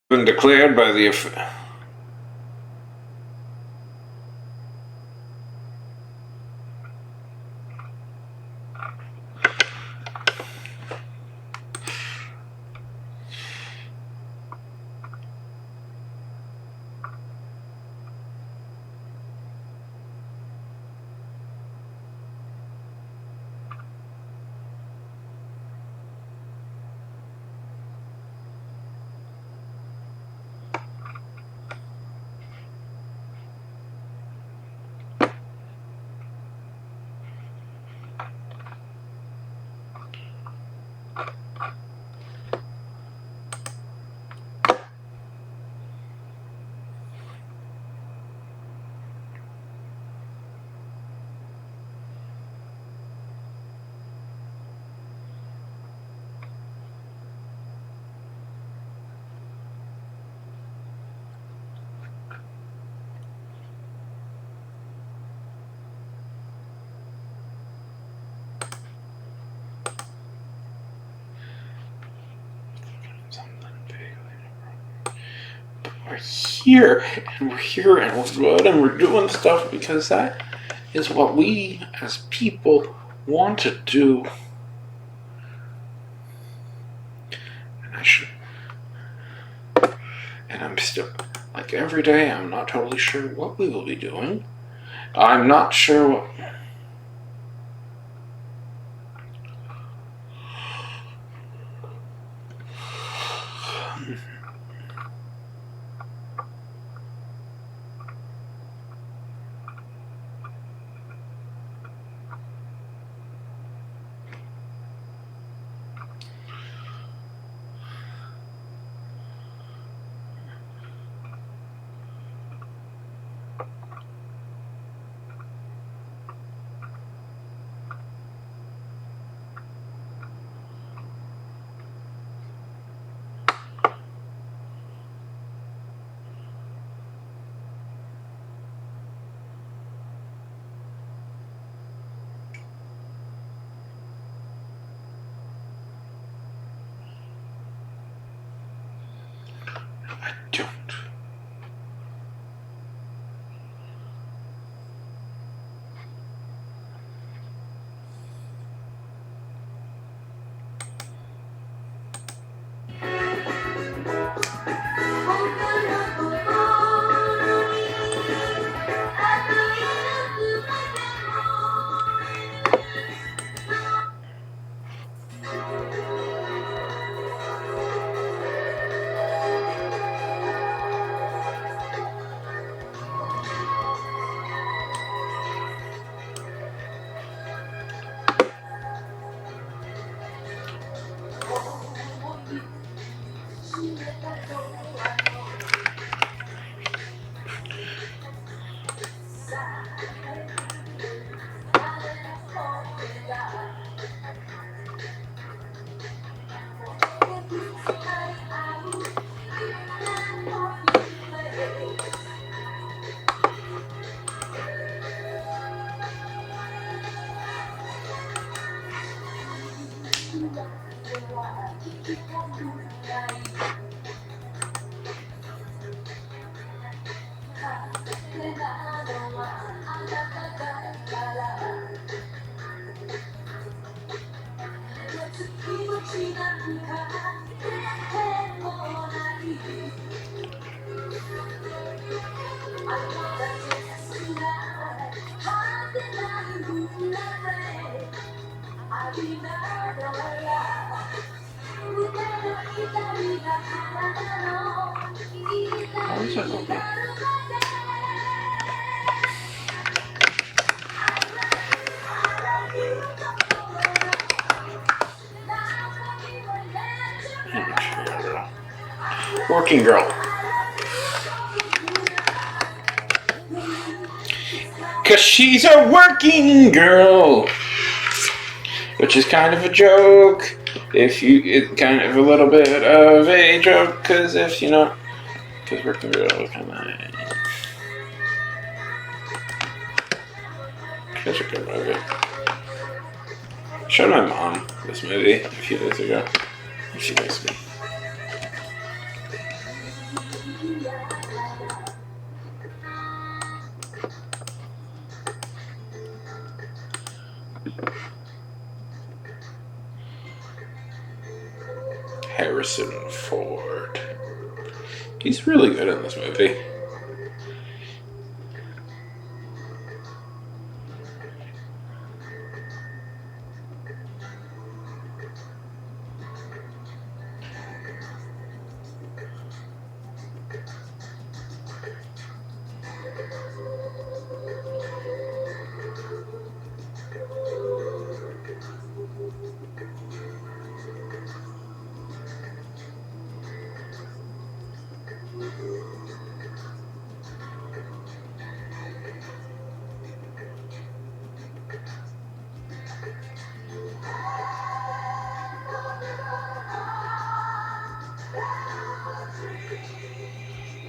Been declared by the we're here and we're here and we're good and we're doing stuff because that is what we as people want to do. And I should. And I'm still, like every day, I'm not totally sure what we will be doing. I'm not sure what. I don't. How is that open? Working girl. Cause she's a working girl. Which is kind of a joke. It's kind of a little bit of a joke. Cause if you know, cause working girl is kind of. Such a good movie. I showed my mom this movie a few days ago. She likes me. Harrison Ford. He's really good in this movie.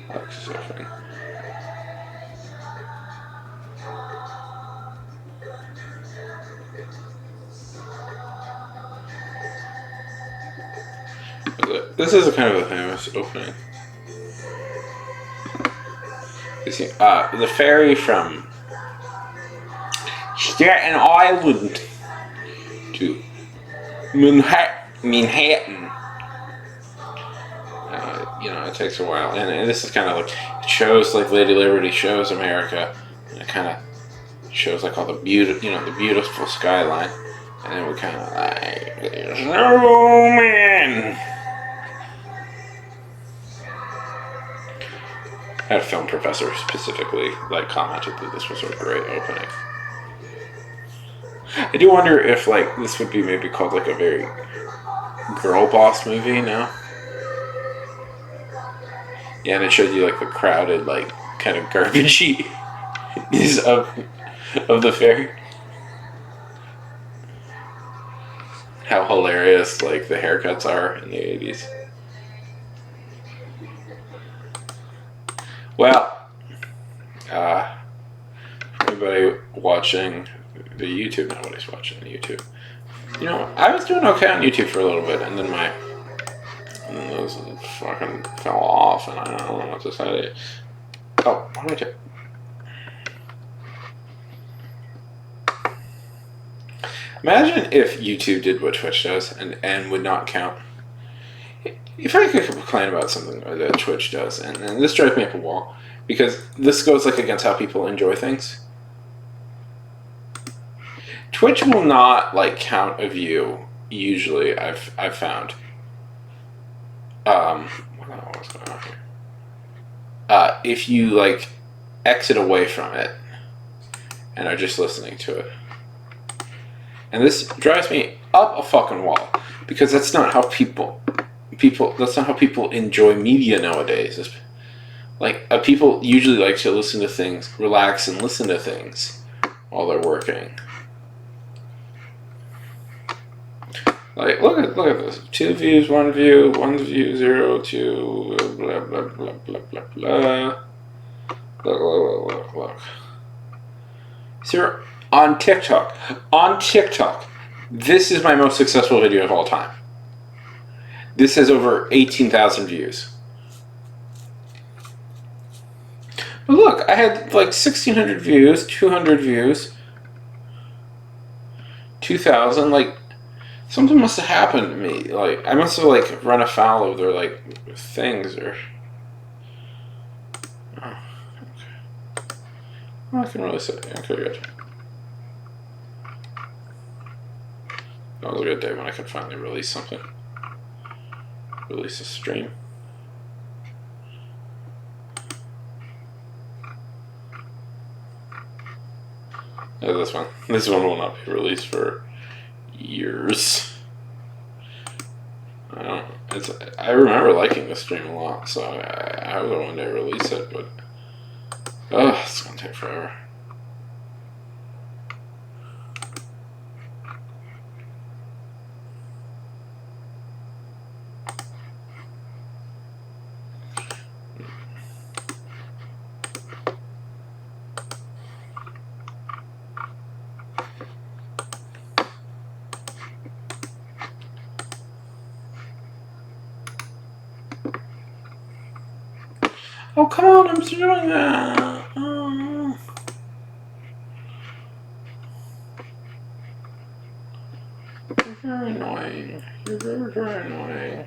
That's so funny. This is a kind of a famous opening. The ferry from Staten Island to Manhattan. It takes a while, and this is kind of like it shows like Lady Liberty shows America, and it kind of shows like all the beautiful skyline, and then we kind of like there's no man. I had a film professor specifically like commented that this was a great opening. I do wonder if like this would be maybe called like a very girl boss movie now. Yeah, and it showed you like the crowded, like kind of garbagey is of the ferry. How hilarious like the haircuts are in the 80s. Well, everybody watching the YouTube, nobody's watching the YouTube. I was doing okay on YouTube for a little bit, and then those fucking fell off, and I don't know what to say. Oh, what did I do? Imagine if YouTube did what Twitch does and would not count. If I could complain about something that Twitch does, and this drives me up a wall, because this goes like against how people enjoy things. Twitch will not like count a view. Usually, I've found. What's going on here? If you like exit away from it and are just listening to it, and this drives me up a fucking wall, because that's not how people that's not how people enjoy media nowadays. Like people usually like to listen to things, relax and listen to things while they're working. Like look at this. 2 views, 1 view, 1 view, 0, 2, blah blah blah blah blah blah. Look. So on TikTok, this is my most successful video of all time. This has over 18,000 views. But look, I had like 1,600 views, 200 views, 2,000. Like something must have happened to me. Like I must have like run afoul of their like things or. Oh, okay. Well, I can really say okay, good. That was a good day when I could finally release something. Release a stream. Yeah, this one will not be released for years. I remember liking this stream a lot, so I hope that one day release it, but it's gonna take forever. Oh, come on, I'm still doing that. Oh. You're very annoying. You're very, very annoying.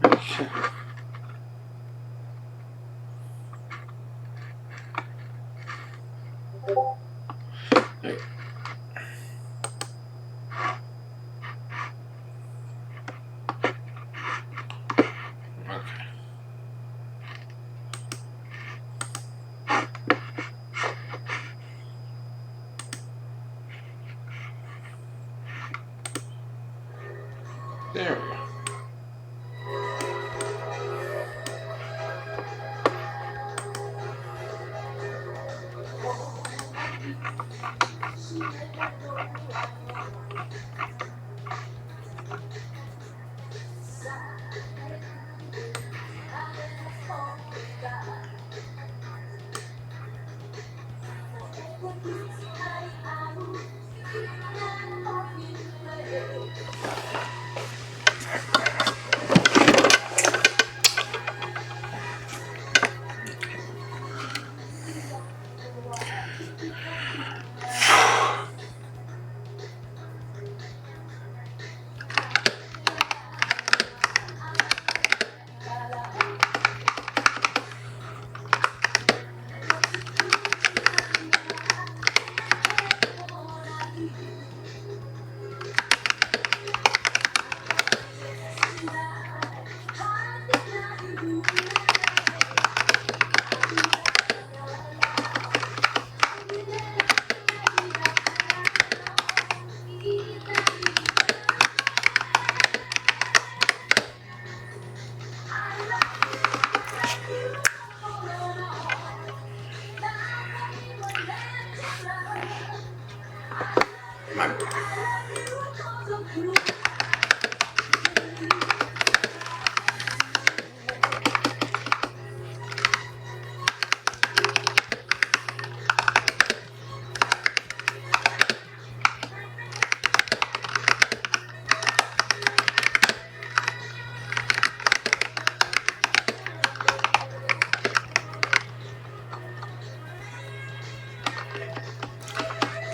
Okay. Okay. There we go.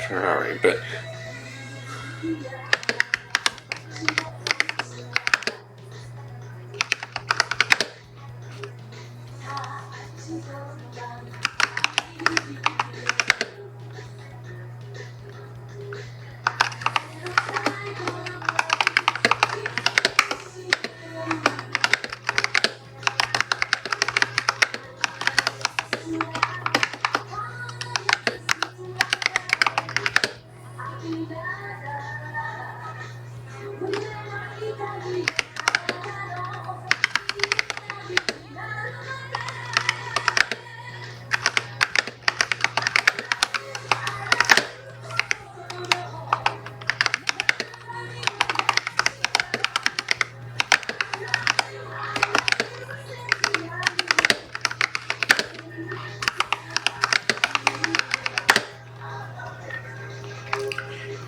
Ferrari, but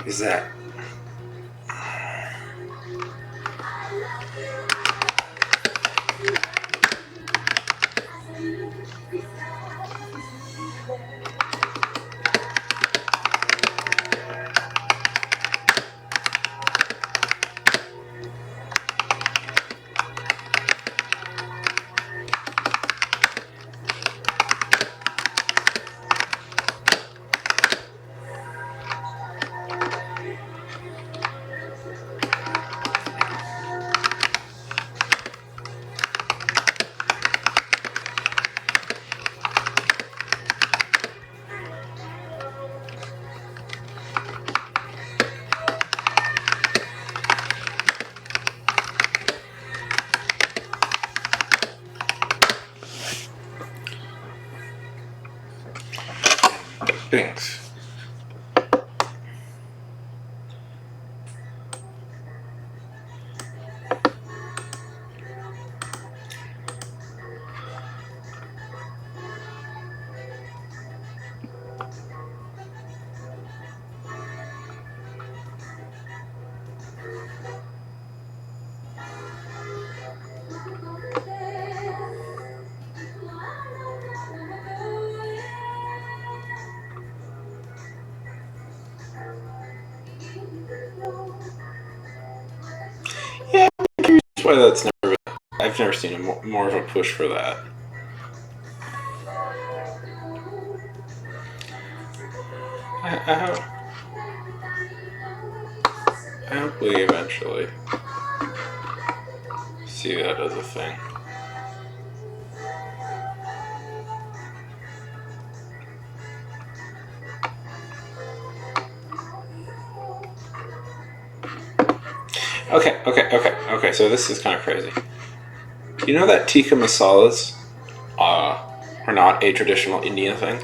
is that things? why that's never. I've never seen more of a push for that. I hope we eventually see that as a thing. Okay. So this is kind of crazy. You know that tikka masalas are not a traditional Indian thing?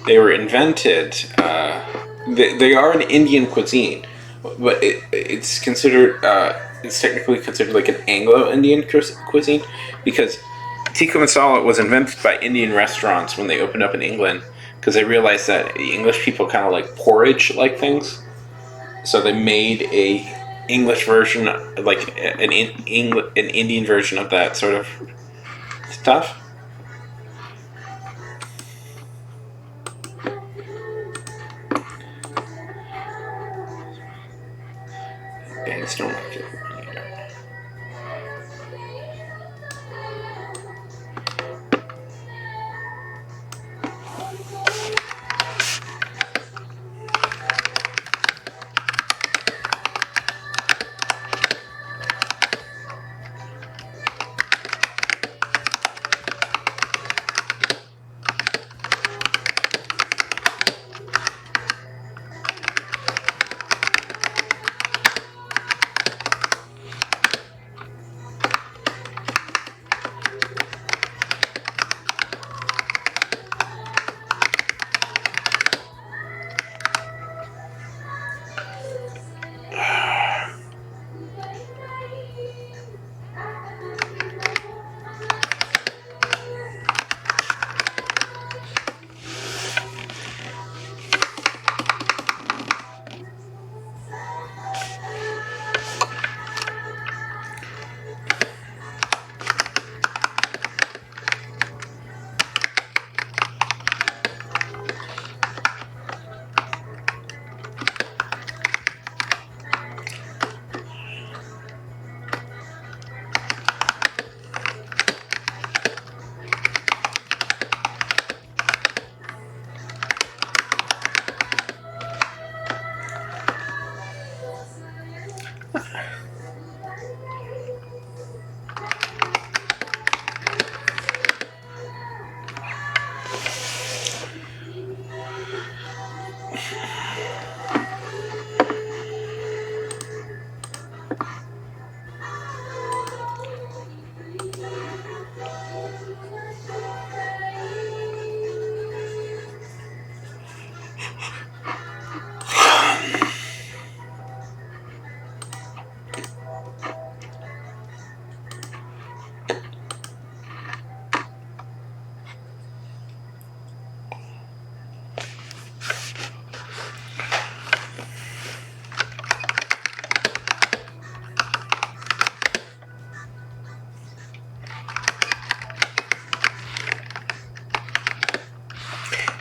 They were invented. They are an Indian cuisine, but it's considered. It's technically considered like an Anglo-Indian cuisine because tikka masala was invented by Indian restaurants when they opened up in England because they realized that the English people kind of like porridge-like things, so they made a English version, like an Indian version of that sort of stuff. I just don't like it.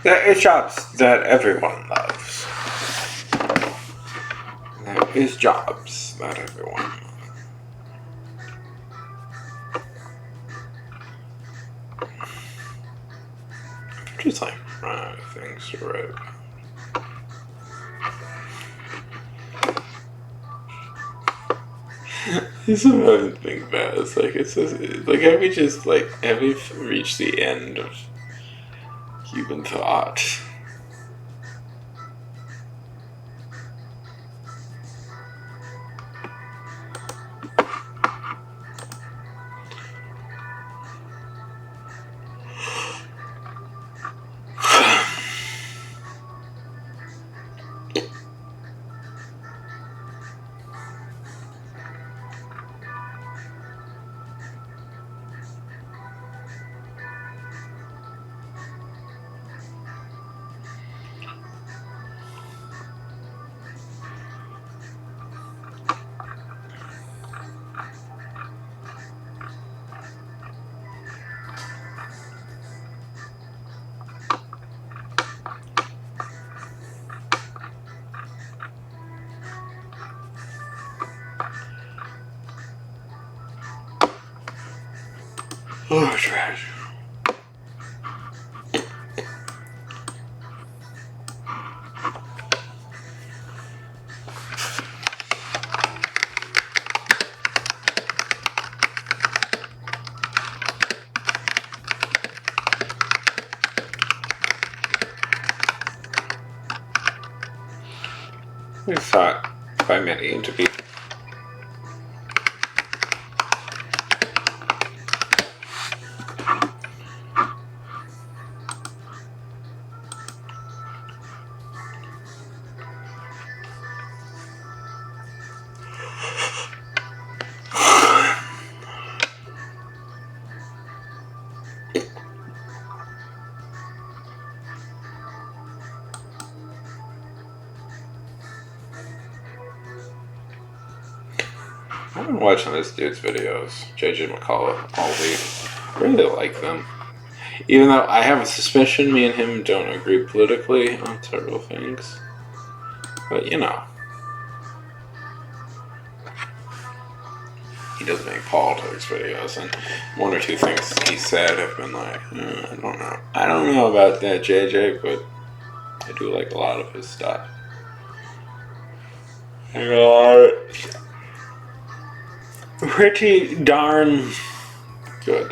There are jobs that everyone loves. There is jobs that everyone loves. Just like things to write about. This is what I think about. It's like have we reached the end of human thought? Oh, trash. We thought by many to be. I've been watching this dude's videos, JJ McCullough, all week. I really like them. Even though I have a suspicion me and him don't agree politically on several things. But, you know. He does make politics videos, and one or two things he said have been like, I don't know. I don't know about that, JJ, but I do like a lot of his stuff. Pretty darn good.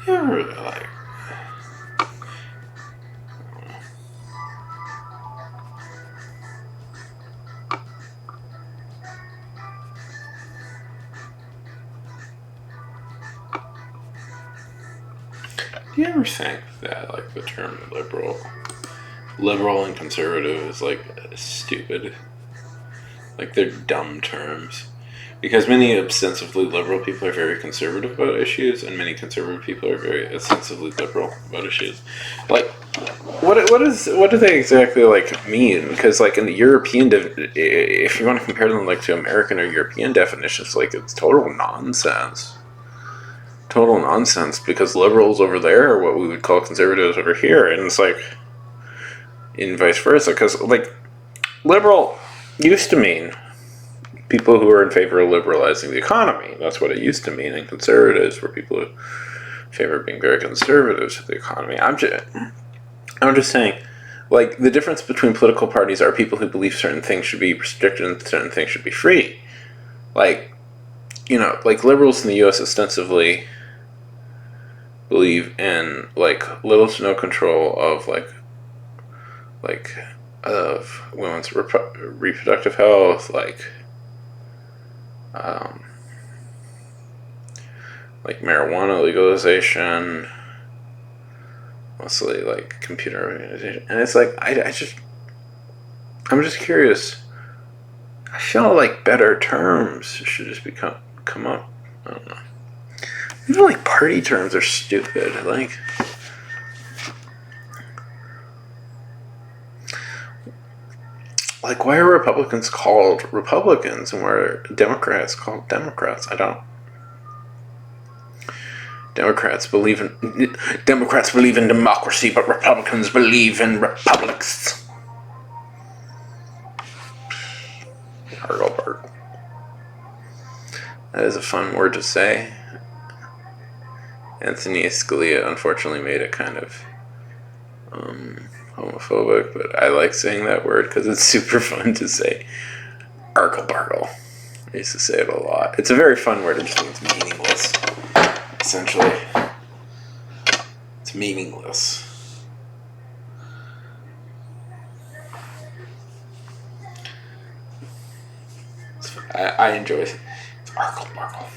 Yeah, I really like. Do you ever think that, like, the term liberal and conservative is, like, stupid? Like, they're dumb terms. Because many ostensibly liberal people are very conservative about issues, and many conservative people are very ostensibly liberal about issues. Like, what do they exactly, like, mean? Because, like, in the European, if you want to compare them, like, to American or European definitions, like, it's total nonsense. Total nonsense, because liberals over there are what we would call conservatives over here, and it's like, and vice versa, because, like, liberal used to mean people who are in favor of liberalizing the economy. That's what it used to mean, and conservatives were people who favor being very conservative to the economy. I'm just saying, like, the difference between political parties are people who believe certain things should be restricted and certain things should be free. Like, you know, like, liberals in the U.S. ostensibly believe in, like, little to no control of, like of women's reproductive health, like marijuana legalization, mostly like computer organization, and it's like I'm just curious. I feel like better terms should just come up. I don't know. Even like party terms are stupid. Like, why are Republicans called Republicans and why are Democrats called Democrats? I don't. Democrats believe in democracy, but Republicans believe in republics. Hargelbert. That is a fun word to say. Anthony Scalia unfortunately made it kind of homophobic, but I like saying that word because it's super fun to say. Argle-bargle. I used to say it a lot. It's a very fun word. It just means meaningless. Essentially. It's meaningless. I enjoy it. It's argle-bargle.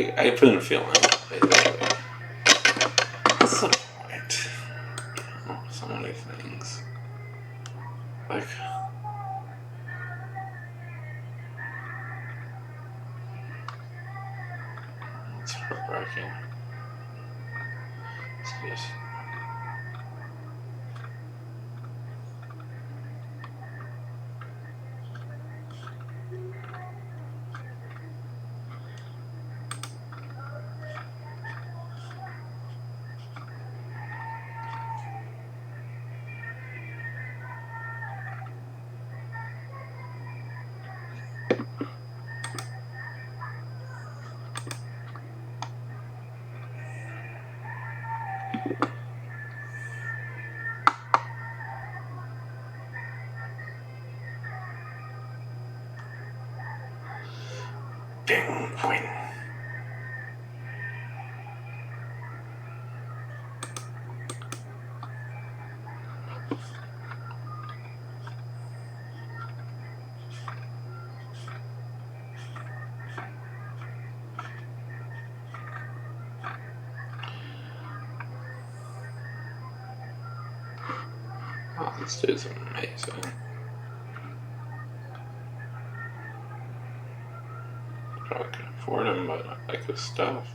I've been feeling lately. What's the point? Oh, so many things. Like, it's heartbreaking. It's just, penguin. Oh, this dude's amazing. Probably can afford him, but I like his stuff.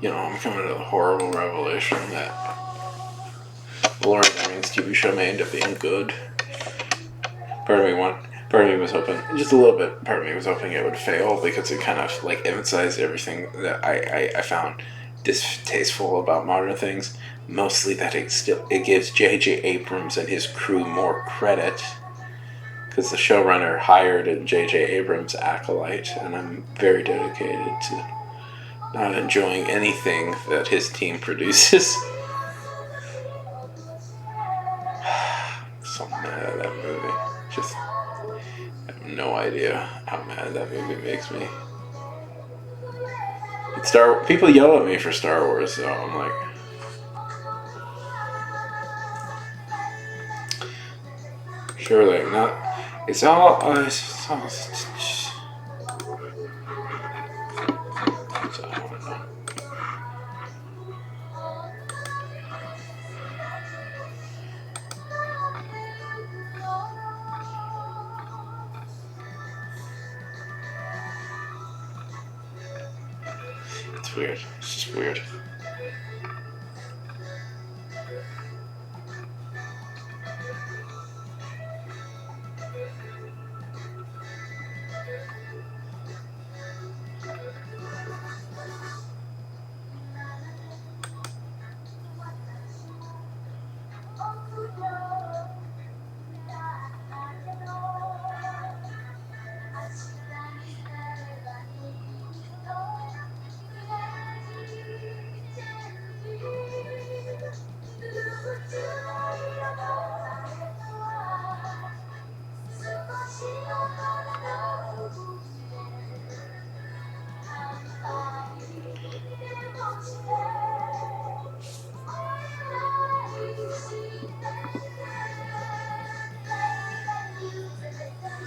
You know, I'm coming to the horrible revelation that the Lord of the Rings TV show may end up being good. Part of me was hoping, just a little bit, part of me was hoping it would fail because it kind of like emphasized everything that I found distasteful about modern things. Mostly that it gives J.J. Abrams and his crew more credit because the showrunner hired a J.J. Abrams acolyte, and I'm very dedicated to not enjoying anything that his team produces. So mad at that movie. Just I have no idea how mad that movie makes me. People yell at me for Star Wars, so I'm like, surely not. It's all. It's weird. It's just weird.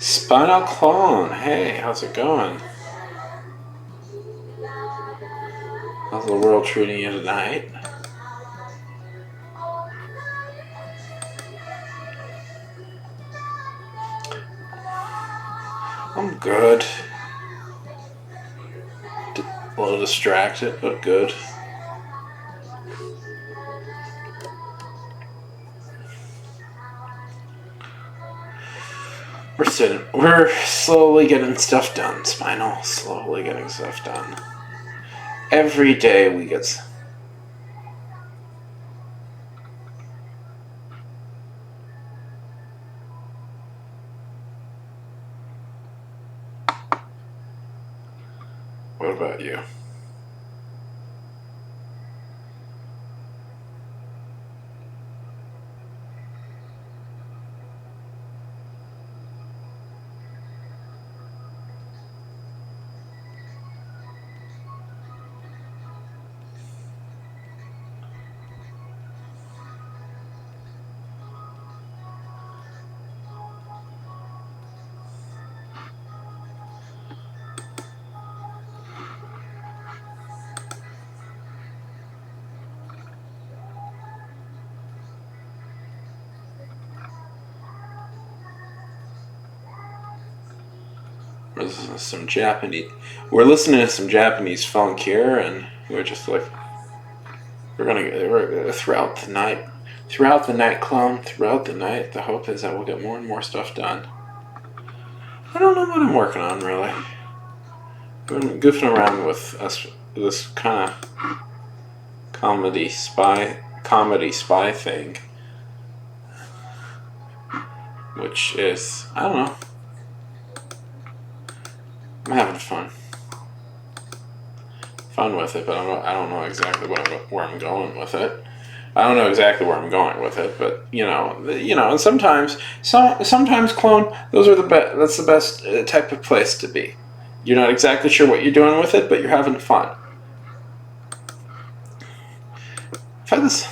Spinal Clone. Hey, how's it going? How's the world treating you tonight? I'm good. distracted, but good. We're slowly getting stuff done, Spinal. Slowly getting stuff done. Every day we get. What about you? We're listening to some Japanese funk here, and we're just like, we're throughout the night, clone, throughout the night. The hope is that we'll get more and more stuff done. I don't know what I'm working on really. I've been goofing around with this kind of comedy spy thing, which is, I don't know. I'm having fun with it, but I don't know exactly where I'm going with it. I don't know exactly where I'm going with it, but and sometimes clone, those are that's the best type of place to be. You're not exactly sure what you're doing with it, but you're having fun. I've had this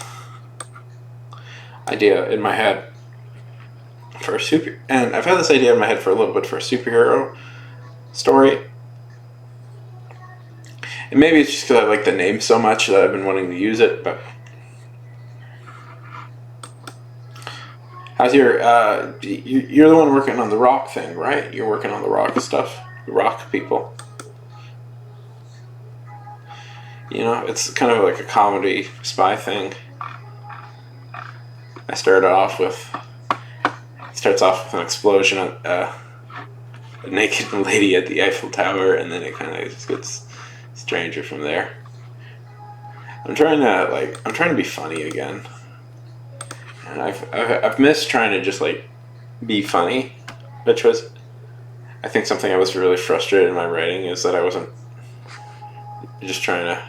idea in my head for I've had this idea in my head for a little bit for a superhero story. And maybe it's just because I like the name so much that I've been wanting to use it, but how's you're the one working on the rock thing, right? You're working on the rock stuff, the rock people. It's kind of like a comedy spy thing. I starts off with an explosion, a naked lady at the Eiffel Tower, and then it kind of just gets stranger from there. I'm trying to be funny again, and I've missed trying to just be funny, which was, I think, something I was really frustrated in my writing, is that I wasn't just trying to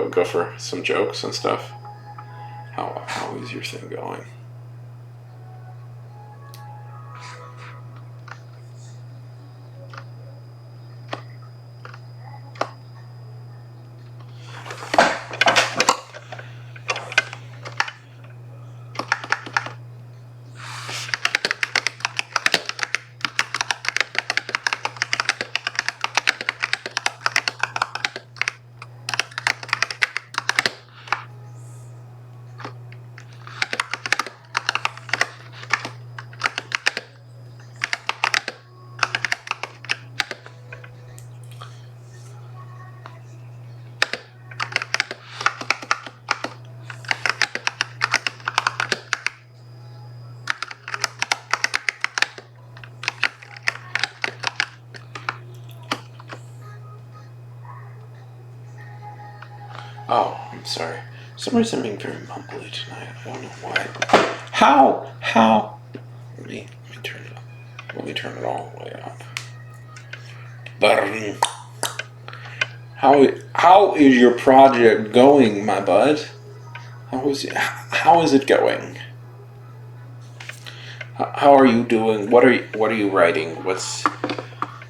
go for some jokes and stuff. How is your thing going? Oh, I'm sorry. For some reason I'm being very mumbly tonight. I don't know why. How? Let me turn it up. Let me turn it all the way up. How is your project going, my bud? How is it going? How are you doing? What are you writing?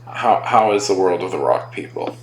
How is the world of the rock people?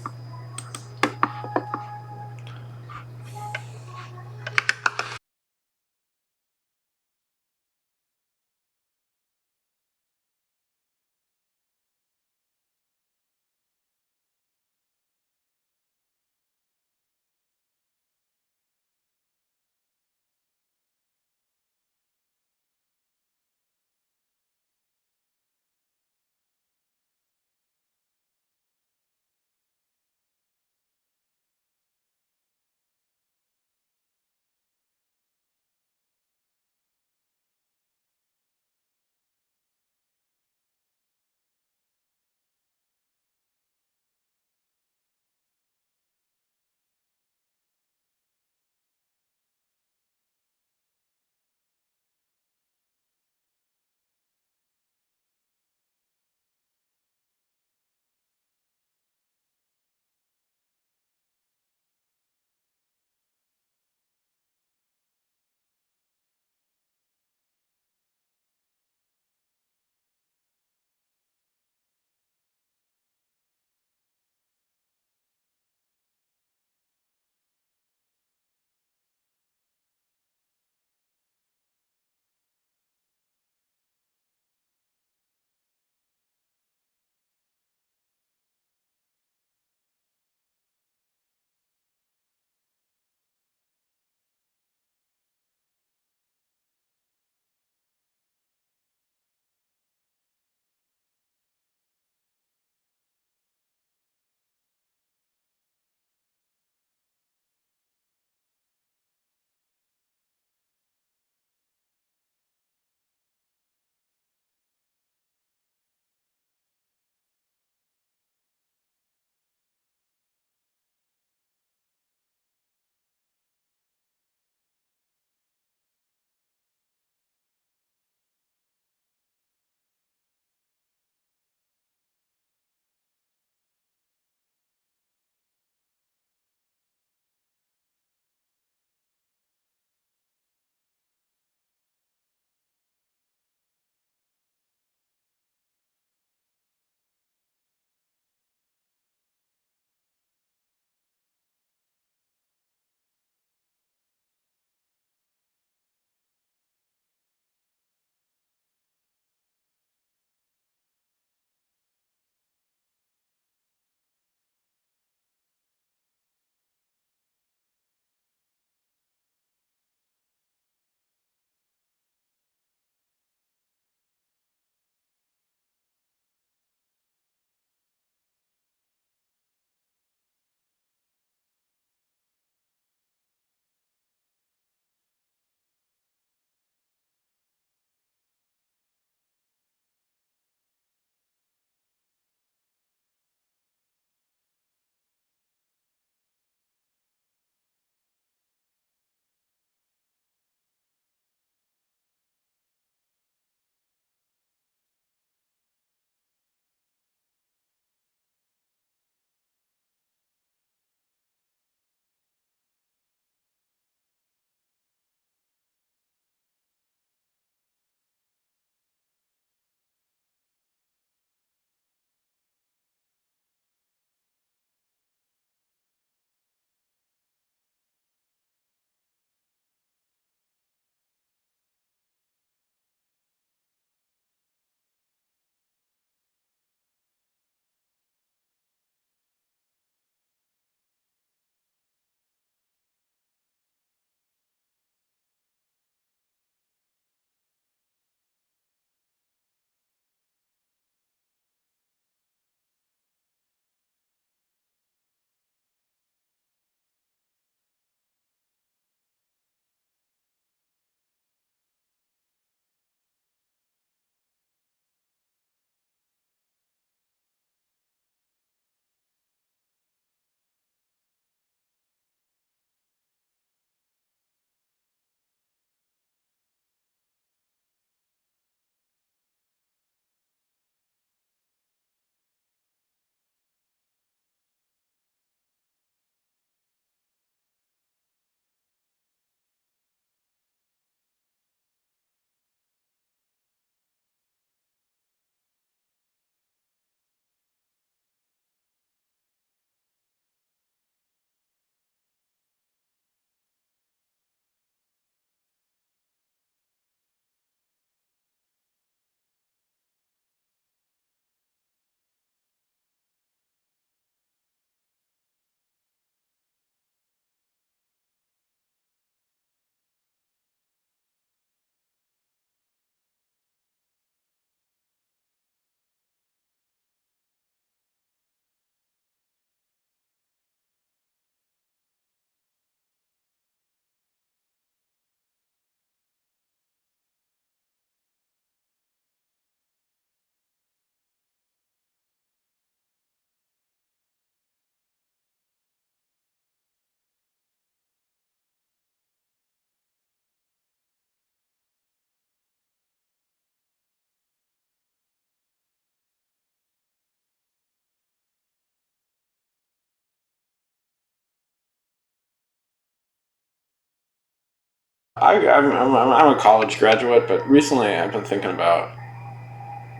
I'm a college graduate, but recently I've been thinking about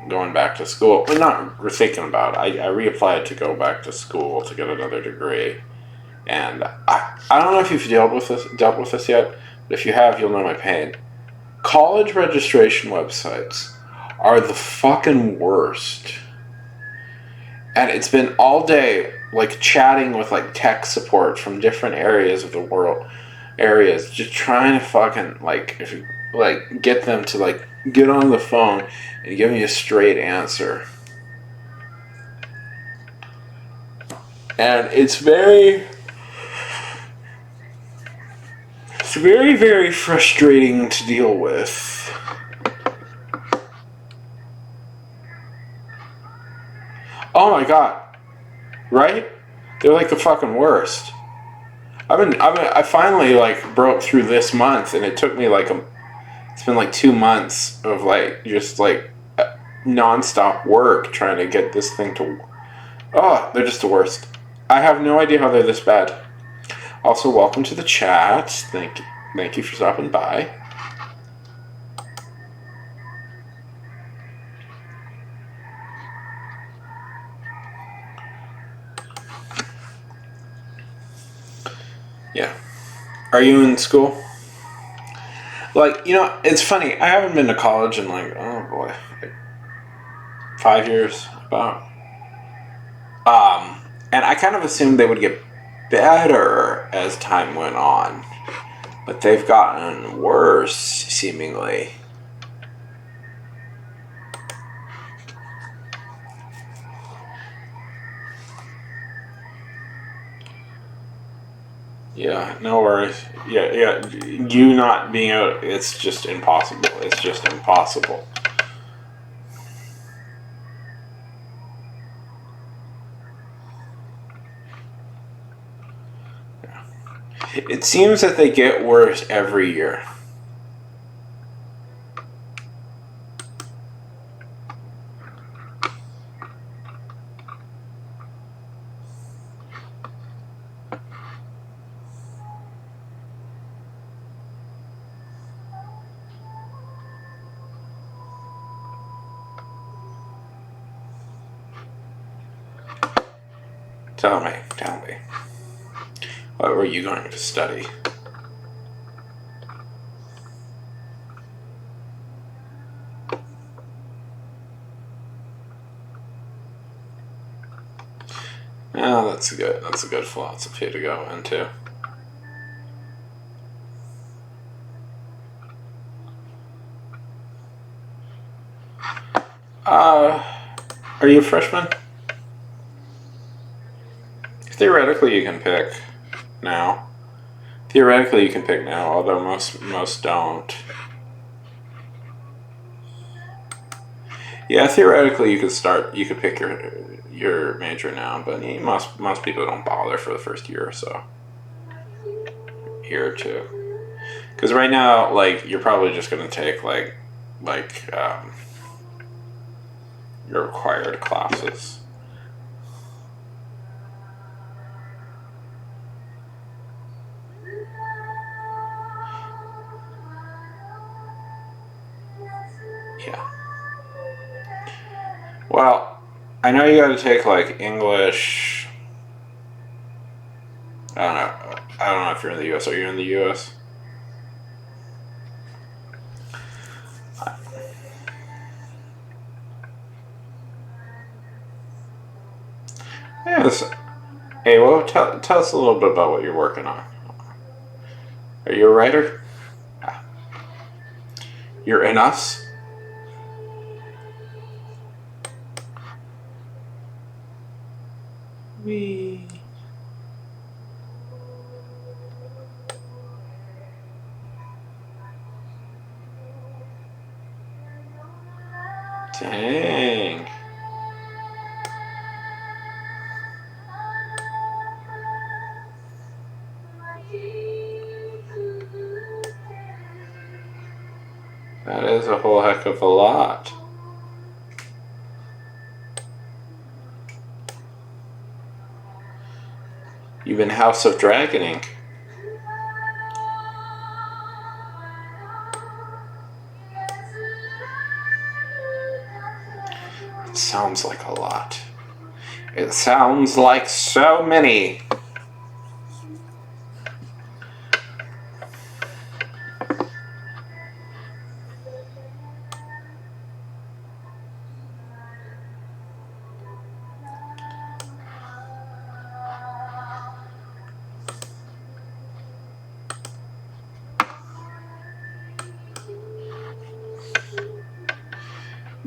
going back to school. Well, not thinking about. I reapplied to go back to school to get another degree, and I don't know if you've dealt with this yet, but if you have, you'll know my pain. College registration websites are the fucking worst. And it's been all day like chatting with like tech support from different areas of the world, just trying to fucking like get them to like get on the phone and give me a straight answer. And it's very frustrating to deal with. Oh my god, right? They're like the fucking worst. I finally like broke through this month, and it took me like it's been like 2 months of like just like nonstop work trying to get this thing to. Oh, they're just the worst. I have no idea how they're this bad. Also, welcome to the chat. Thank you for stopping by. Yeah. Are you in school? Like, you know, it's funny. I haven't been to college in like, oh boy, like 5 years about. And I kind of assumed they would get better as time went on, but they've gotten worse, seemingly. Yeah, no worries. Yeah. You not being out, it's just impossible. It's just impossible. It seems that they get worse every year. Tell me. What were you going to study? Oh, that's a good philosophy to go into. Are you a freshman? Theoretically, you can pick now. Although most don't. Yeah, theoretically, you could pick your major now, but most people don't bother for the first year or so, year or two. Because right now, like you're probably just gonna take your required classes. Yeah. Well, I know you got to take like English. I don't know if you're in the U.S. Are you in the U.S.? Yes. Hey, well, tell us a little bit about what you're working on. Are you a writer? You're in Us? We. Dang. That is a whole heck of a lot. You've been House of Dragoning. sounds like a lot. It sounds like so many.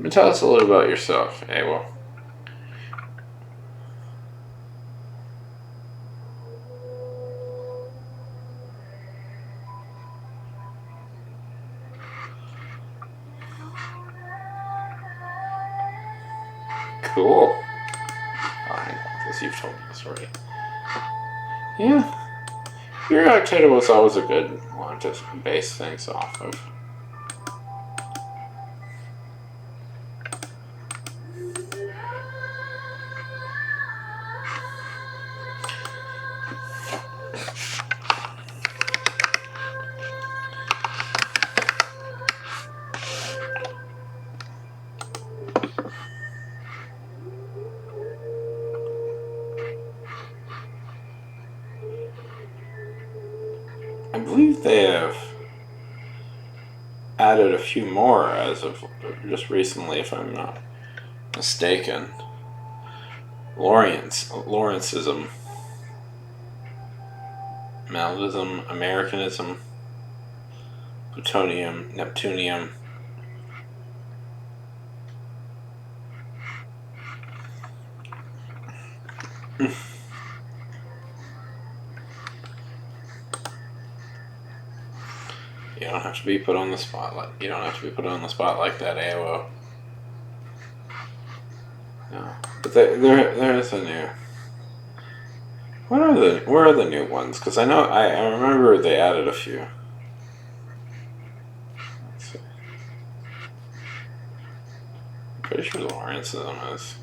Tell us a little about yourself, Awo. Cool. I know, because you've told me this already. Yeah. Your activity was always a good one to base things off of. I believe they have added a few more as of just recently, if I'm not mistaken. Lawrenceism, Maldism, Americanism, Plutonium, Neptunium. You don't have to be put on the spotlight. You don't have to be put on the spot like that, AOO. No, but there is a new. Where are the new ones? Because I know I remember they added a few. Let's see. I'm pretty sure Lawrenceism is.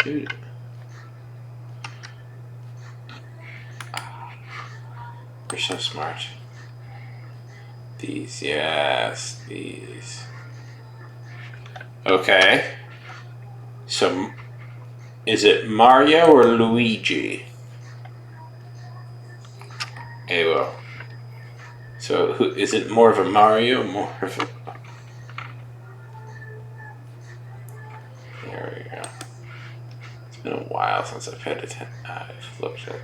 Dude. You're so smart. These, yes, these. Okay. So, is it Mario or Luigi? Awo. So, is it more of a Mario or more of a... There we go. It's been a while since I've had it. I've looked at it.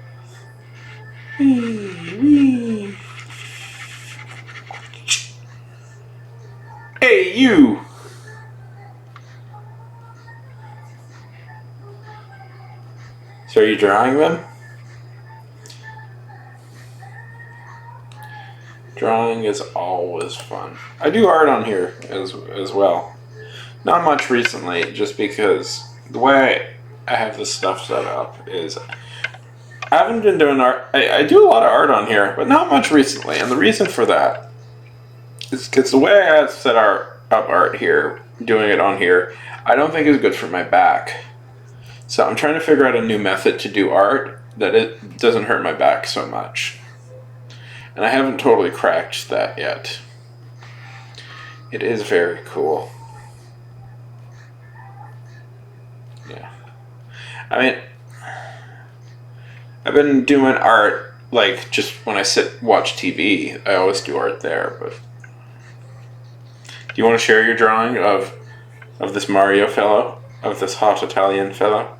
Hey, you! So are you drawing them? Drawing is always fun. I do art on here as well. Not much recently, just because the way I have this stuff set up is I haven't been doing art. I do a lot of art on here, but not much recently. And the reason for that is because the way I have set up art here, doing it on here, I don't think is good for my back. So I'm trying to figure out a new method to do art that it doesn't hurt my back so much. And I haven't totally cracked that yet. It is very cool. Yeah. I mean, I've been doing art, like, just when I watch TV. I always do art there, but... Do you want to share your drawing of this Mario fellow? Of this hot Italian fellow?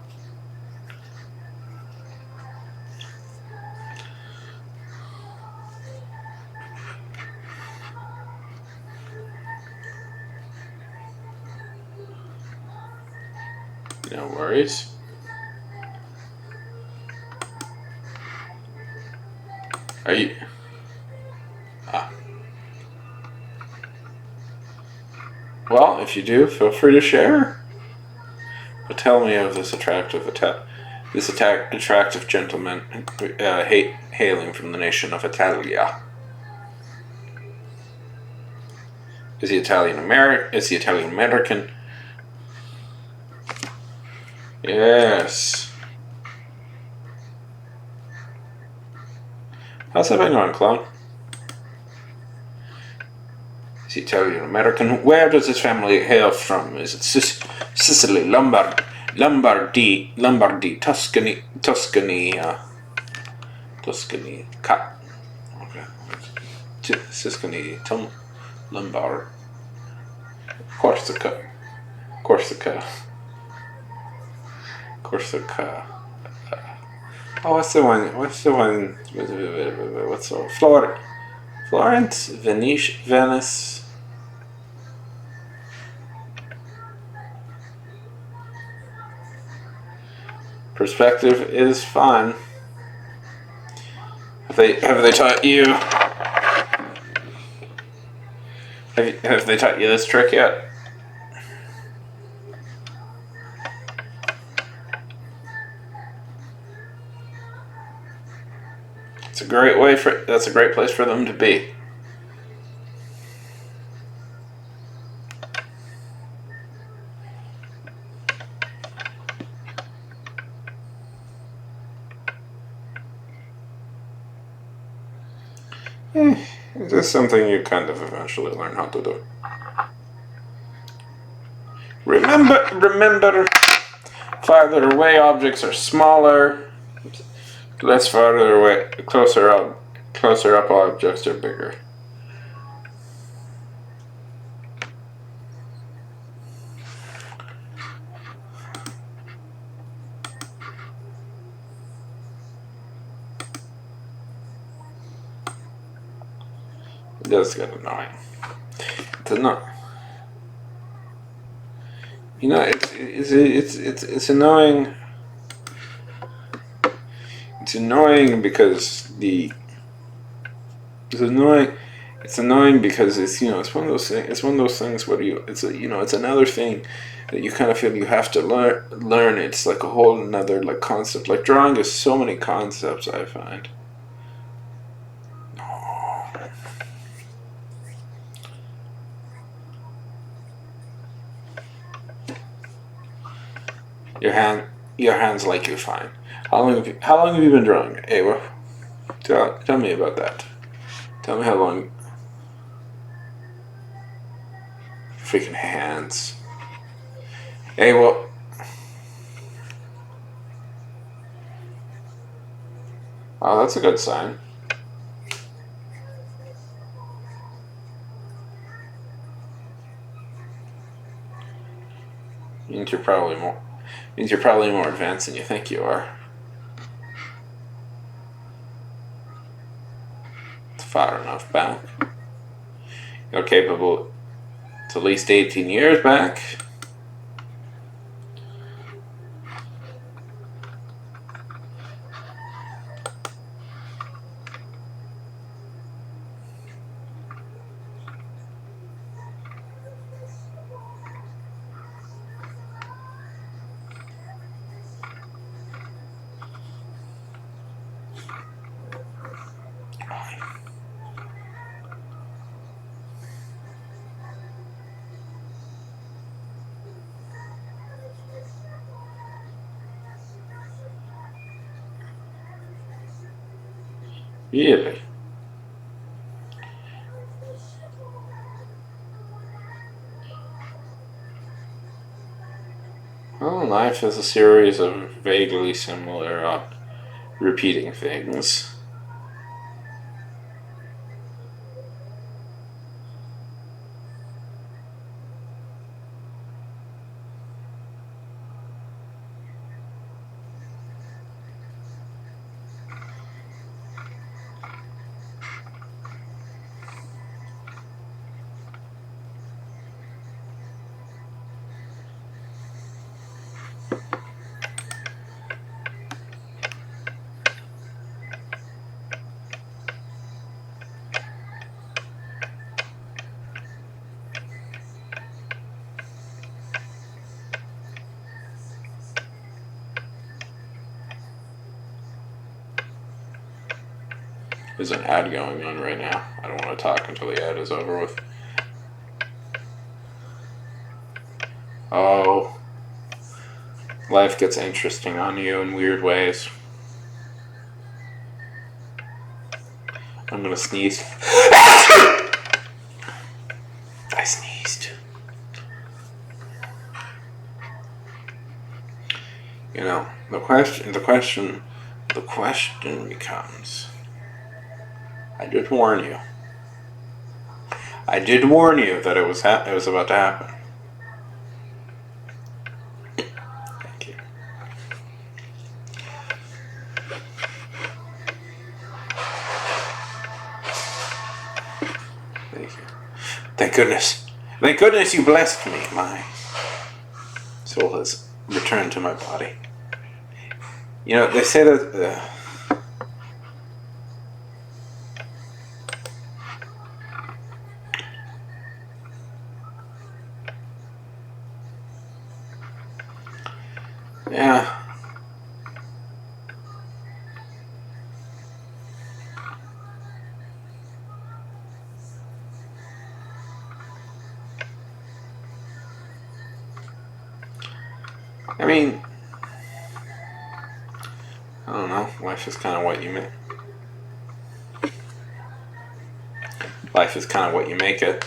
No worries. Are you... Well, if you do, feel free to share. But tell me of this attractive gentleman hailing from the nation of Italia. Is he Italian American? Is he Italian American? Yes. How's that been going, clone? He's Italian American. Where does his family hail from? Is it Sicily, Lombardy, Tuscany, Tuscany, okay. Tuscany, Lombard, Corsica. Oh, what's the one? What's the Florence, Venice. Perspective is fun. Have they taught you? Have they taught you this trick yet? It's a great way for. That's a great place for them to be. It is something you kind of eventually learn how to do. Remember, farther away objects are smaller. Less farther away, closer up objects are bigger. It does get annoying. It's annoying. You know, it's annoying. It's annoying because It's annoying because it's it's one of those things. It's one of those things where it's another thing that you kind of feel you have to learn. It's like a whole another like concept. Like drawing is so many concepts. I find. Your hands like you fine. How long have you been drawing? Hey, well, tell me about that. Tell me how long. Freaking hands. Hey, well. Oh, that's a good sign. Means you're probably more advanced than you think you are. It's far enough back. You're capable. It's at least 18 years back. Really? Well, life is a series of vaguely similar, repeating things. There's an ad going on right now. I don't want to talk until the ad is over with. Oh, life gets interesting on you in weird ways. I'm gonna sneeze. the question becomes, I did warn you. I did warn you that it was about to happen. Thank you. Thank you. Thank goodness. Thank goodness you blessed me. My soul has returned to my body. They say that yeah. I mean, I don't know. Life is kind of what you make. Life is kind of what you make it.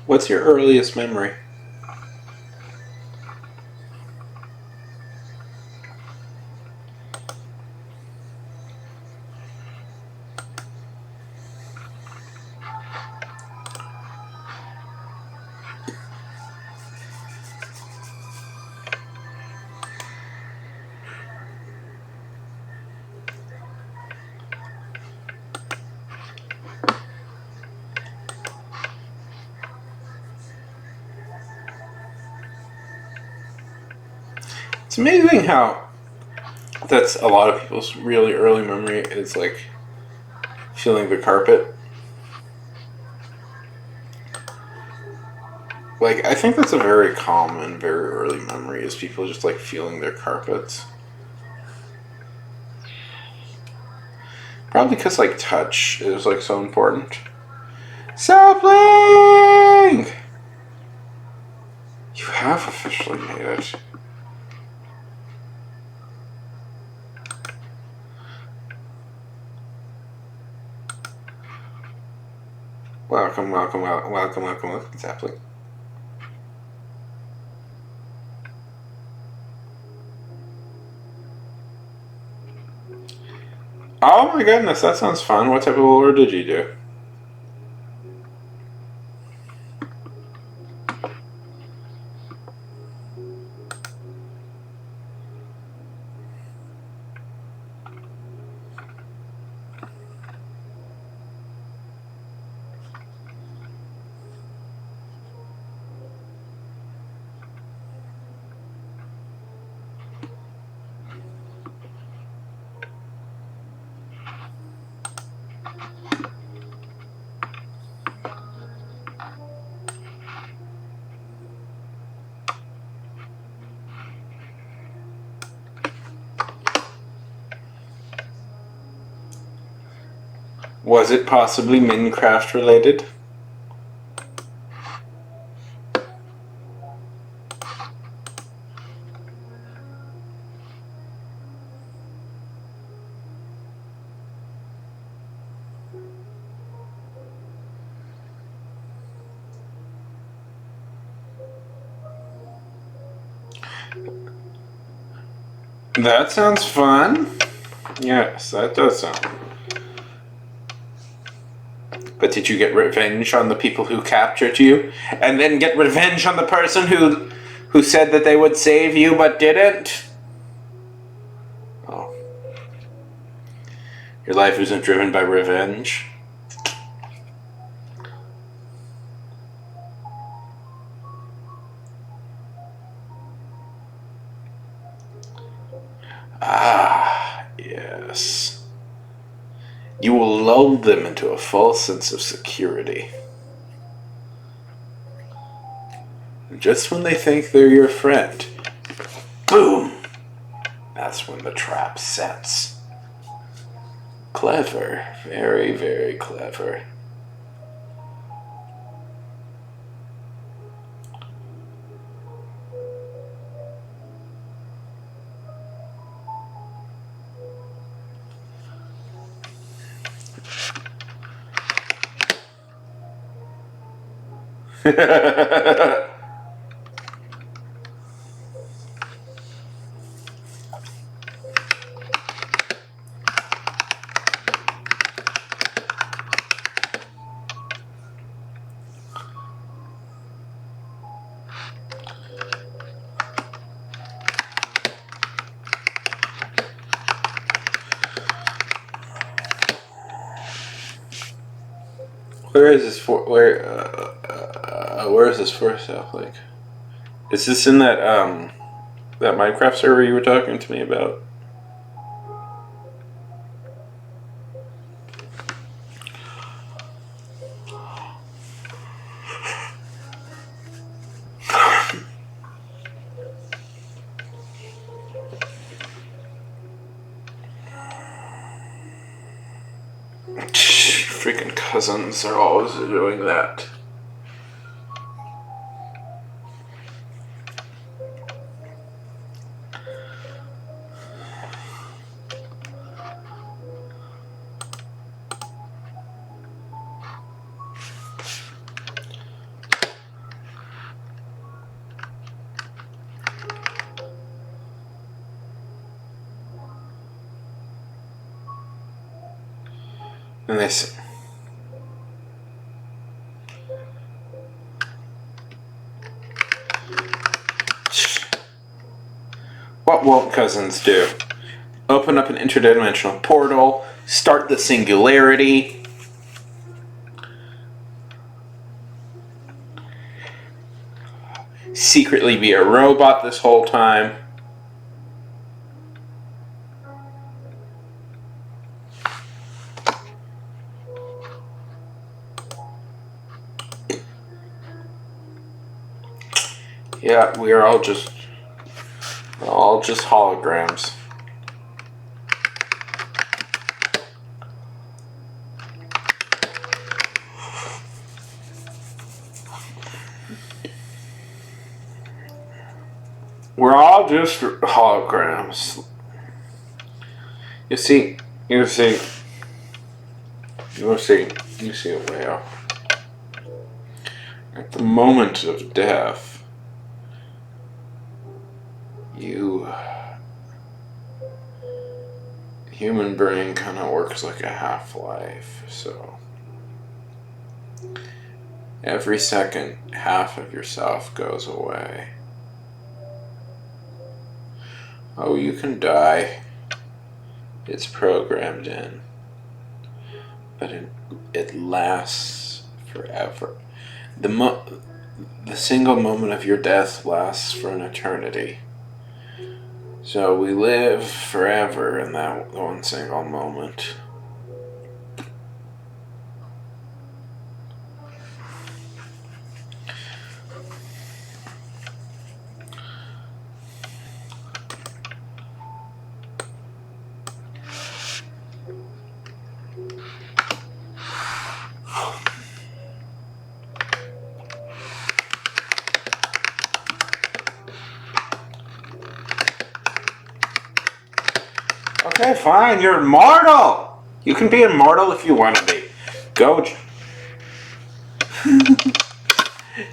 What's your earliest memory? It's amazing how that's a lot of people's really early memory is like feeling the carpet. Like, I think that's a very common, very early memory is people just like feeling their carpets. Probably because like touch is like so important. Sapling! You have officially made it. Welcome, Sapling. Oh my goodness, that sounds fun. What type of lure did you do? Was it possibly Minecraft related? That sounds fun. Yes, that does sound. But did you get revenge on the people who captured you? And then get revenge on the person who said that they would save you but didn't? Oh. Your life isn't driven by revenge? Ah, yes. You will lull them into a false sense of security. Just when they think they're your friend, boom! That's when the trap sets. Clever. Very, very clever. Where is this for? Where is this for stuff? Like, is this in that that Minecraft server you were talking to me about? Freaking cousins are always doing that. And they say, what won't cousins do? Open up an interdimensional portal, start the singularity. Secretly be a robot this whole time. Yeah, we're all just holograms. We're all just holograms. You see a whale. At the moment of death, human brain kind of works like a half-life, so every second, half of yourself goes away. Oh, you can die. It's programmed in. But it lasts forever. The single moment of your death lasts for an eternity. So we live forever in that one single moment. Okay, fine, you're immortal! You can be immortal if you want to be. Go.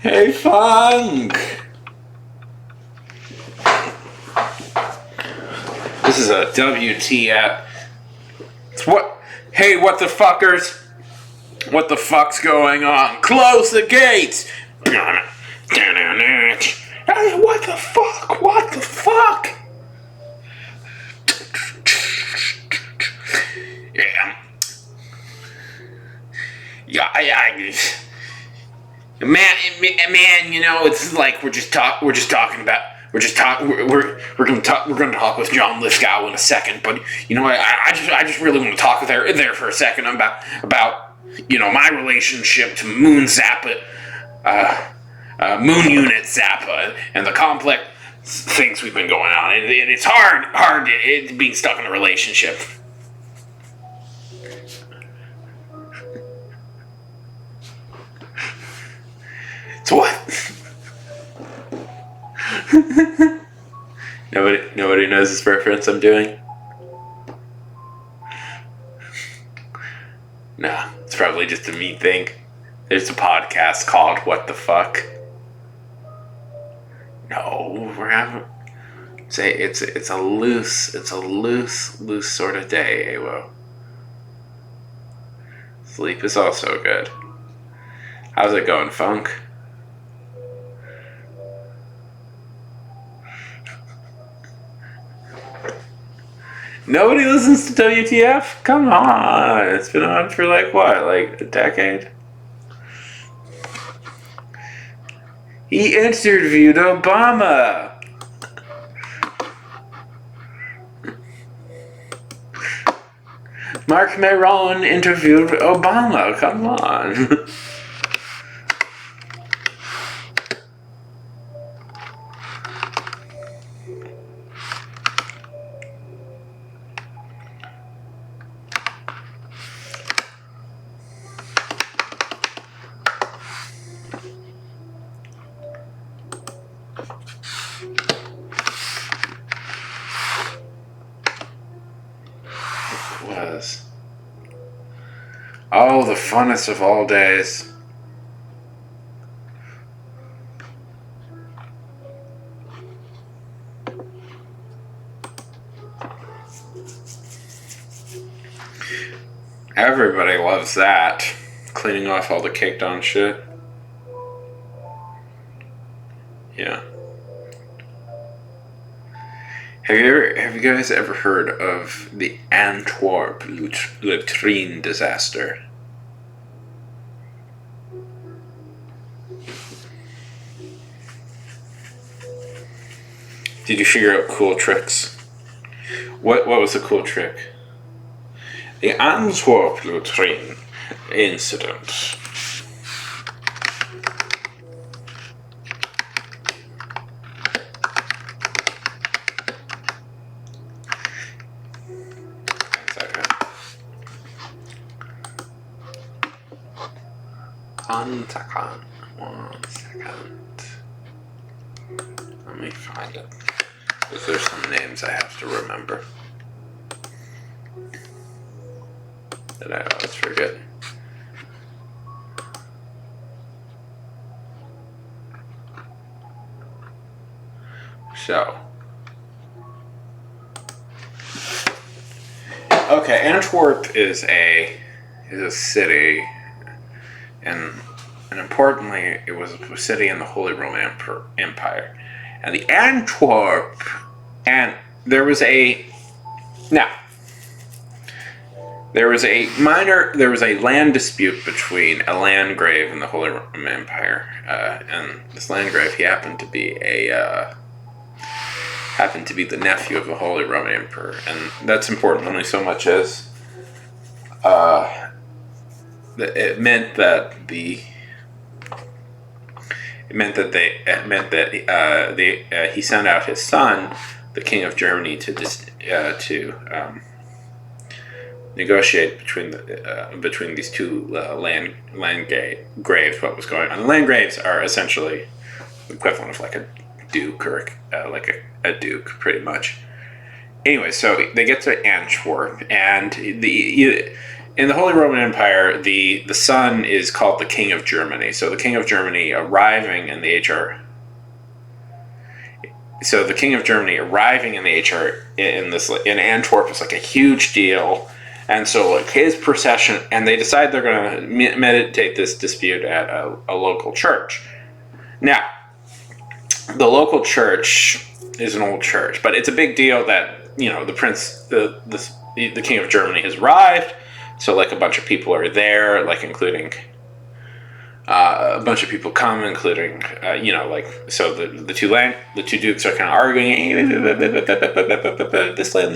Hey, Funk! This is a WTF. It's what? Hey, what the fuckers? What the fuck's going on? Close the gates! Hey, what the fuck? What the fuck? Yeah, man, you know, it's like we're gonna talk with John Lithgow in a second, but you know, I just really want to talk there for a second about you know, my relationship to Moon Zappa. moon unit Zappa and the complex things we've been going on. It's hard being stuck in a relationship. So what? Nobody knows this reference I'm doing? No, it's probably just a me thing. There's a podcast called What the Fuck. No, we're having... Say, it's a loose sort of day, Awo. Sleep is also good. How's it going, Funk? Nobody listens to WTF? Come on. It's been on for like a decade? He interviewed Obama. Mark Maron interviewed Obama. Come on. Oh, the funnest of all days. Everybody loves that. Cleaning off all the caked on shit. Yeah. Have you guys ever heard of the Antwerp latrine disaster? Did you figure out cool tricks? What was the cool trick? The Antwerp latrine incident. One second. Let me find it. Because there's some names I have to remember that I always forget. So, okay, Antwerp is a city, and importantly, it was a city in the Holy Roman Empire. And the Antwerp, and there was a land dispute between a landgrave in the Holy Roman Empire, and this landgrave, he happened to be the nephew of the Holy Roman Emperor, and that's important only so much as it meant that he sent out his son, the King of Germany, to negotiate between these two land graves. What was going on? The land graves are essentially the equivalent of like a duke or like a duke, pretty much. Anyway, so they get to Antwerp, and in the Holy Roman Empire, the son is called the King of Germany. So the King of Germany arriving in the HR. So the King of Germany arriving in the HR in Antwerp is like a huge deal, and so like his procession, and they decide they're going to meditate this dispute at a local church. Now, the local church is an old church, but it's a big deal that the prince, the King of Germany, has arrived. So, like, a bunch of people are there, like, including a bunch of people come, including, so the two dukes are kind of arguing, this land,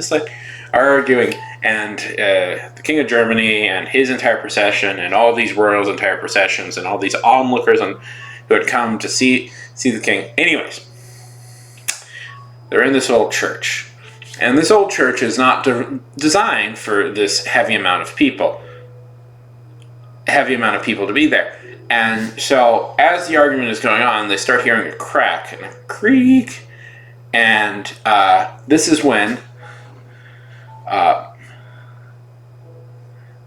arguing, and the King of Germany and his entire procession, and all these royals' entire processions, and all these onlookers, and would come to see the king. Anyways, they're in this old church. And this old church is not designed for this heavy amount of people to be there. And so as the argument is going on, they start hearing a crack and a creak. And this is when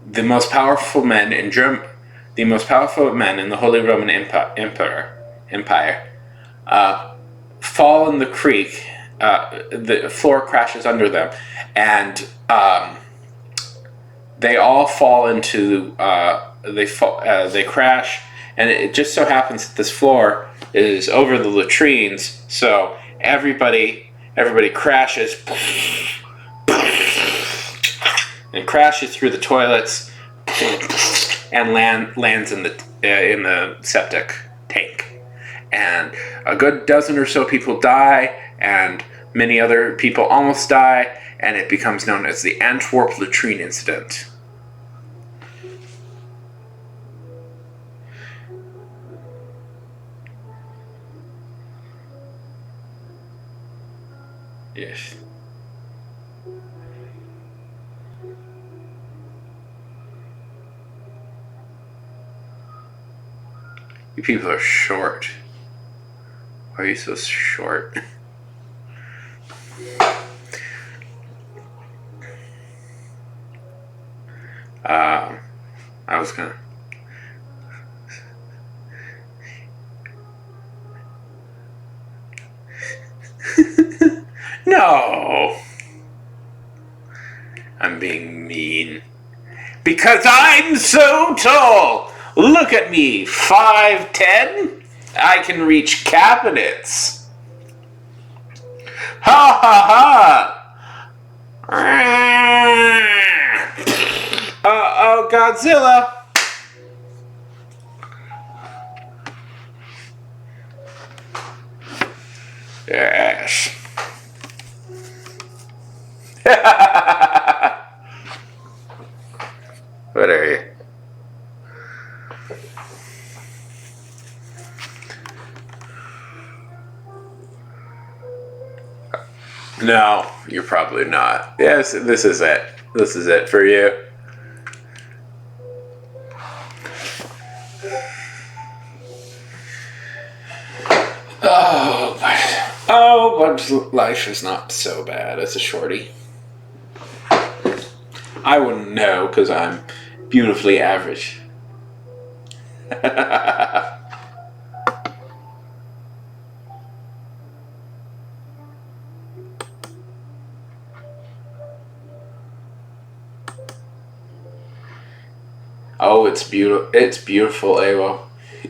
the most powerful men in the Holy Roman Empire fall in the creek. The floor crashes under them, and they all fall into. They crash, and it just so happens that this floor is over the latrines, so everybody crashes and crashes through the toilets and lands in the septic tank. And a good dozen or so people die, and many other people almost die, and it becomes known as the Antwerp latrine incident. Yes. You people are short. Why are you so short? I was gonna. No! I'm being mean. Because I'm so tall! Look at me, 5'10"? I can reach cabinets. Ha ha ha! Oh, Godzilla! Yes. What are you? No, you're probably not. Yes, this is it. This is it for you. But life is not so bad as a shorty. I wouldn't know because I'm beautifully average. Oh, it's beautiful. It's beautiful, Awo.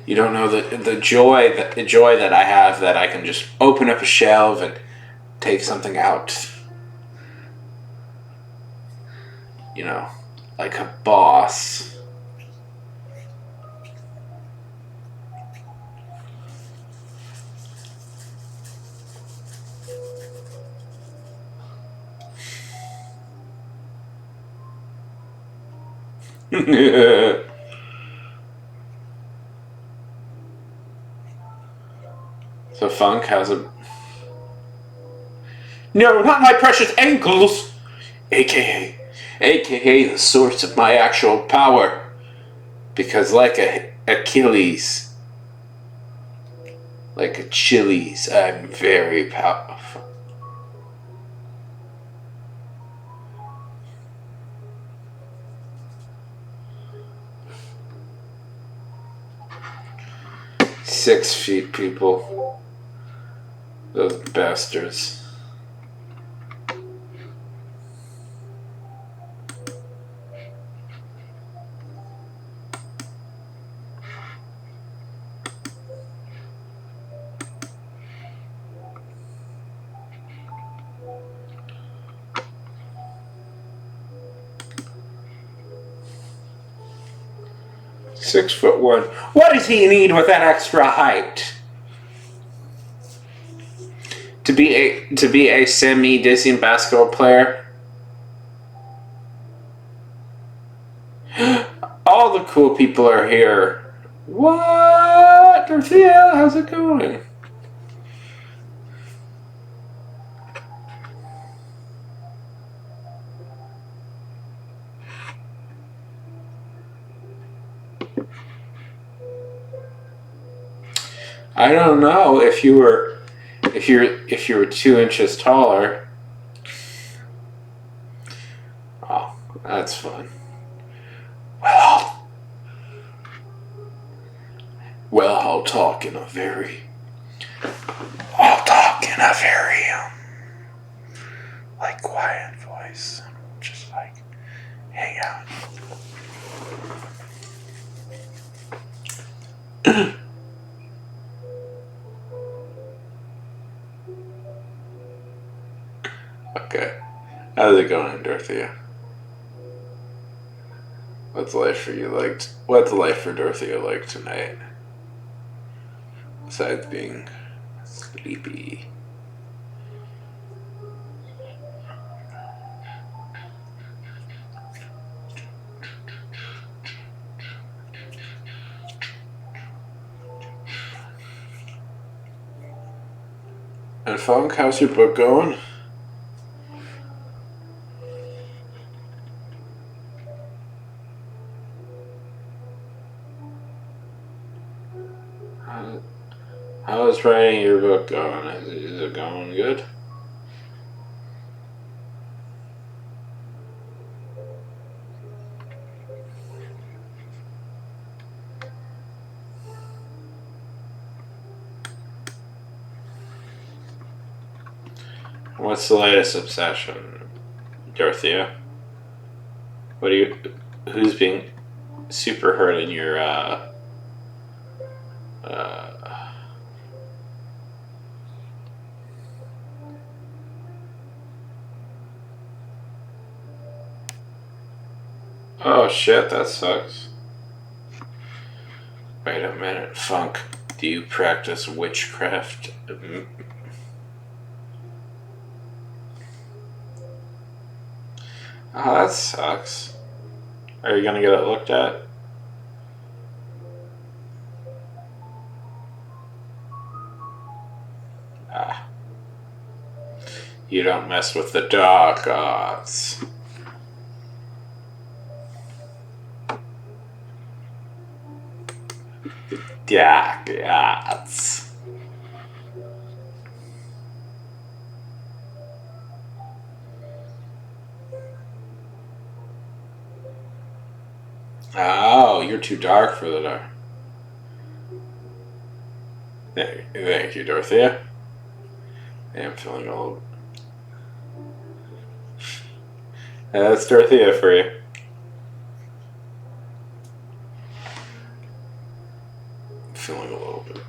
You don't know the joy that I have that I can just open up a shelf and take something out. You know, like a boss. So Funk has a... No, not my precious ankles! AKA the source of my actual power. Because like Achilles, like Achilles, I'm very powerful. Six feet, people. Those bastards. (6'1". What does he need with that extra height? To be a semi-decent basketball player? All the cool people are here. What? Yeah, Dorothea, how's it going? I don't know if you were 2 inches taller. Oh, that's fun. Well, I'll talk in a very like quiet voice, just like hang out. Okay, how's it going, Dorothea? What's life for Dorothea like tonight? Besides being sleepy. And Funk, how's your book going? How's writing your book going? Is it going good? What's the latest obsession, Dorothea? Who's being super hurt in your, oh shit, that sucks. Wait a minute, Funk. Do you practice witchcraft? Oh, that sucks. Are you gonna get it looked at? Ah. You don't mess with the dark arts. Dark arts. Oh, you're too dark for the dark. Thank you, Dorothea. I am feeling old. That's Dorothea for you. Feeling a little bit.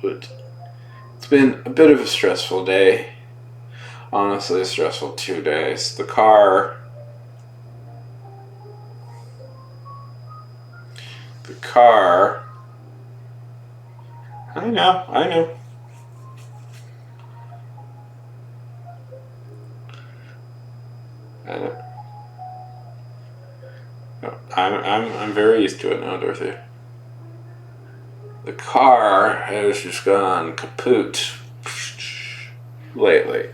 But it's been a bit of a stressful day. Honestly, a stressful 2 days. The car. I know. I'm very used to it now, Dorothy. The car has just gone kaput lately.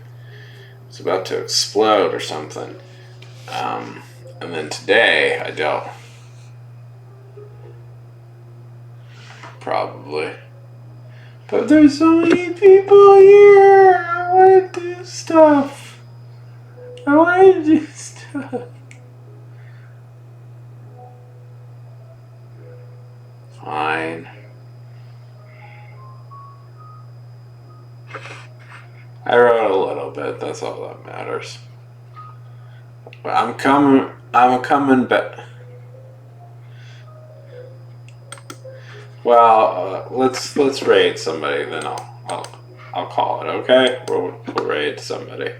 It's about to explode or something. And then today I dealt. Probably. But there's so many people here. I want to do stuff. Fine. I wrote a little bit. That's all that matters. But I'm coming back. Well, let's raid somebody. Then I'll call it. Okay, we'll raid somebody.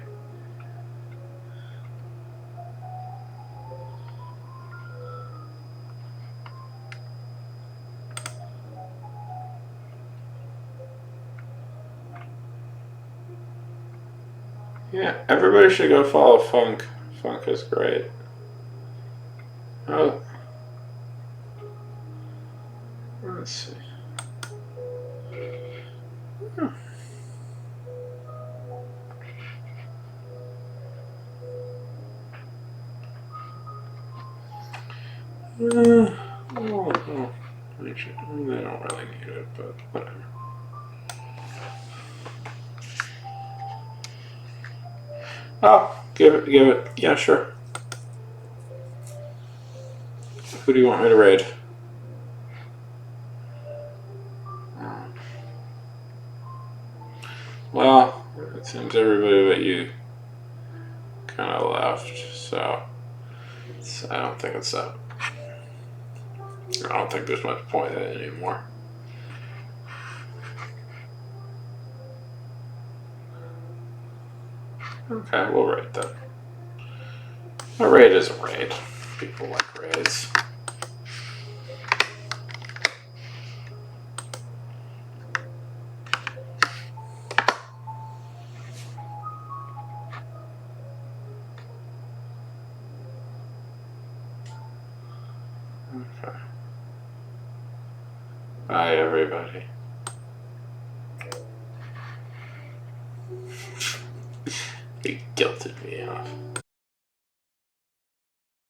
Yeah, everybody should go follow Funk. Funk is great. Oh, let's see. Oh, actually, they don't really need it, but whatever. Oh, give it. Yeah, sure. Who do you want me to raid? Well, it seems everybody but you kind of left, so I don't think it's that. I don't think there's much point in it anymore. Okay, we'll raid then. A raid is a raid. People like raids. Okay. Bye, everybody. He guilted me off.